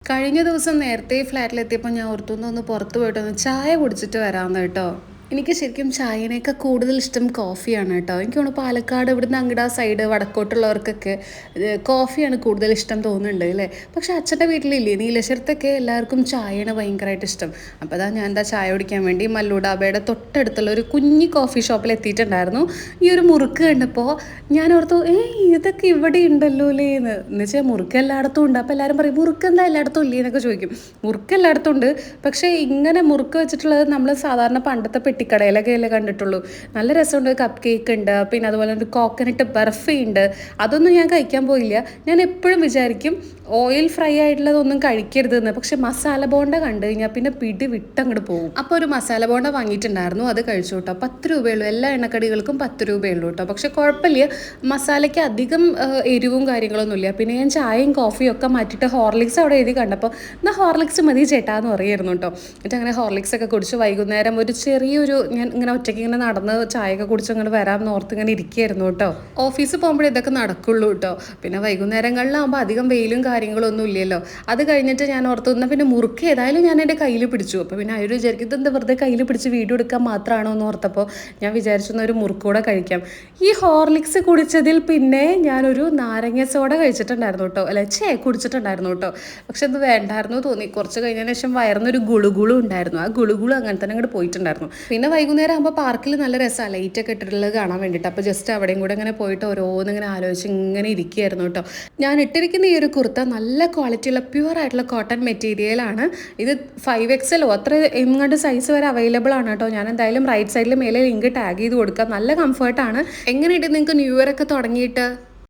കഴിഞ്ഞ ദിവസം നേരത്തെ ഫ്ലാറ്റിലെത്തിയപ്പോൾ ഞാൻ ഓർത്തു പുറത്ത് പോയിട്ടൊന്ന് ചായ കുടിച്ചിട്ട് വരാമെന്ന് കേട്ടോ. എനിക്ക് ശരിക്കും ചായനേക്കാൾ കൂടുതൽ ഇഷ്ടം കോഫിയാണ് കേട്ടോ. എനിക്ക് തോന്നുന്നു പാലക്കാട് ഇവിടുന്ന് അങ്ങട് ആ സൈഡ് വടക്കോട്ടുള്ളവർക്കൊക്കെ കോഫിയാണ് കൂടുതൽ ഇഷ്ടം തോന്നുന്നുണ്ട് അല്ലേ. പക്ഷെ അച്ഛൻ്റെ വീട്ടിലില്ലേ നീലശ്ശേരത്തൊക്കെ എല്ലാവർക്കും ചായയാണ് ഭയങ്കരമായിട്ട് ഇഷ്ടം. അപ്പോൾ ഞാൻ എന്താ ചായ കുടിക്കാൻ വേണ്ടി മല്ലൂടാബയുടെ തൊട്ടടുത്തുള്ള ഒരു കുഞ്ഞി കോഫി ഷോപ്പിൽ എത്തിയിട്ടുണ്ടായിരുന്നു. ഈ ഒരു മുറുക്ക് കണ്ടപ്പോൾ ഞാൻ ഓർത്തു ഇതൊക്കെ ഇവിടെ ഉണ്ടല്ലോ അല്ലേ എന്ന് വെച്ചാൽ മുറുക്ക് എല്ലായിടത്തും ഉണ്ട്. അപ്പോൾ എല്ലാവരും പറയും മുറുക്ക് എന്താ എല്ലായിടത്തും ഇല്ലേ എന്നൊക്കെ ചോദിക്കും. മുറുക്ക് എല്ലായിടത്തും ഉണ്ട്, പക്ഷേ ഇങ്ങനെ മുറുക്ക് വെച്ചിട്ടുള്ളത് നമ്മൾ സാധാരണ പണ്ടത്തെ പെട്ടിക്കടയിലൊക്കെ അല്ലേ കണ്ടിട്ടുള്ളൂ. നല്ല രസമുണ്ട്. കപ്പ് കേക്ക് ഉണ്ട്, പിന്നെ അതുപോലെ ഒരു കോക്കനട്ട് ബർഫി ഉണ്ട്. അതൊന്നും ഞാൻ കഴിക്കാൻ പോയില്ല. ഞാൻ എപ്പോഴും വിചാരിക്കും ഓയിൽ ഫ്രൈ ആയിട്ടുള്ളതൊന്നും കഴിക്കരുതെന്ന്. പക്ഷെ മസാല ബോണ്ട കണ്ടു കഴിഞ്ഞാൽ പിന്നെ പിടി വിട്ടങ്ങോട്ട് പോകും. അപ്പോൾ ഒരു മസാല ബോണ്ട വാങ്ങിയിട്ടുണ്ടായിരുന്നു, അത് കഴിച്ചു കേട്ടോ. 10 രൂപയുള്ളൂ, എല്ലാ എണ്ണക്കടികൾക്കും 10 രൂപയുള്ളൂ കേട്ടോ. പക്ഷെ കുഴപ്പമില്ല, മസാലയ്ക്ക് അധികം എരിവും കാര്യങ്ങളൊന്നുമില്ല. പിന്നെ ഞാൻ ചായയും കോഫിയും ഒക്കെ മാറ്റിയിട്ട് ഹോർലിക്സ് അവിടെ എഴുതി കണ്ടപ്പോൾ എന്നാൽ ഹോർലിക്സ് മതി ചേട്ടാ എന്ന് പറയായിരുന്നു കേട്ടോ. എന്നിട്ട് അങ്ങനെ ഹോർലിക്സ് ഒക്കെ കുടിച്ച് വൈകുന്നേരം ഒരു ചെറിയൊരു ഞാൻ ഇങ്ങനെ ഒറ്റയ്ക്ക് ഇങ്ങനെ നടന്ന് ചായയൊക്കെ കുടിച്ച് അങ്ങോട്ട് വരാമെന്ന് ഓർത്ത് ഇങ്ങനെ ഇരിക്കുകയായിരുന്നു കേട്ടോ. ഓഫീസിൽ പോകുമ്പോഴേ ഇതൊക്കെ നടക്കുള്ളൂ കേട്ടോ. പിന്നെ വൈകുന്നേരങ്ങളിലാകുമ്പോൾ അധികം വെയിലും കാര്യങ്ങളൊന്നും ഇല്ലല്ലോ. അത് കഴിഞ്ഞിട്ട് ഞാൻ ഓർത്തു എന്നാൽ പിന്നെ മുറുക്ക് ഏതായാലും ഞാൻ എൻ്റെ കയ്യിൽ പിടിച്ചു. അപ്പോൾ പിന്നെ അവർ വിചാരിക്കും ഇതെന്താ വെറുതെ കയ്യിൽ പിടിച്ച് വീഡിയോ എടുക്കാൻ മാത്രമാണോ എന്ന് ഓർത്തപ്പോൾ ഞാൻ വിചാരിച്ചു ഒരു മുറുക്ക് കൂടെ കഴിക്കാം. ഈ ഹോർലിക്സ് കുടിച്ചതിൽ പിന്നെ ഞാനൊരു നാരങ്ങ സോഡ കഴിച്ചിട്ടുണ്ടായിരുന്നു കേട്ടോ. അല്ല കുടിച്ചിട്ടുണ്ടായിരുന്നു കേട്ടോ. പക്ഷെ അത് വേണ്ടായിരുന്നു തോന്നി. കുറച്ച് കഴിഞ്ഞതിന് ശേഷം വയറിനൊരു ഗുളുഗുളു ഉണ്ടായിരുന്നു. ആ ഗുളുഗുളു അങ്ങനെ തന്നെ അങ്ങോട്ട് പോയിട്ടുണ്ടായിരുന്നു. പിന്നെ വൈകുന്നേരം ആകുമ്പോൾ പാർക്കിൽ നല്ല രസമാണ് ലൈറ്റൊക്കെ ഇട്ടിട്ടുള്ളത് കാണാൻ വേണ്ടിയിട്ട്. അപ്പോൾ ജസ്റ്റ് അവിടെയും കൂടെ ഇങ്ങനെ പോയിട്ട് ഓരോന്നിങ്ങനെ ആലോചിച്ച് ഇങ്ങനെ ഇരിക്കുകയായിരുന്നു കേട്ടോ. ഞാൻ ഇട്ടിരിക്കുന്ന ഈ ഒരു കുർത്ത നല്ല ക്വാളിറ്റിയുള്ള പ്യുവർ ആയിട്ടുള്ള കോട്ടൺ മെറ്റീരിയലാണ്. ഇത് 5XL അത്ര എങ്ങോട്ട് സൈസ് വരെ അവൈലബിൾ ആണ് കേട്ടോ. ഞാൻ എന്തായാലും റൈറ്റ് സൈഡിൽ മേലെ ലിങ്ക് ടാഗ് ചെയ്ത് കൊടുക്കാം. നല്ല കംഫർട്ടാണ്. എങ്ങനെയുണ്ട് നിങ്ങൾക്ക് ന്യൂ ഇയർ ഒക്കെ തുടങ്ങിയിട്ട്?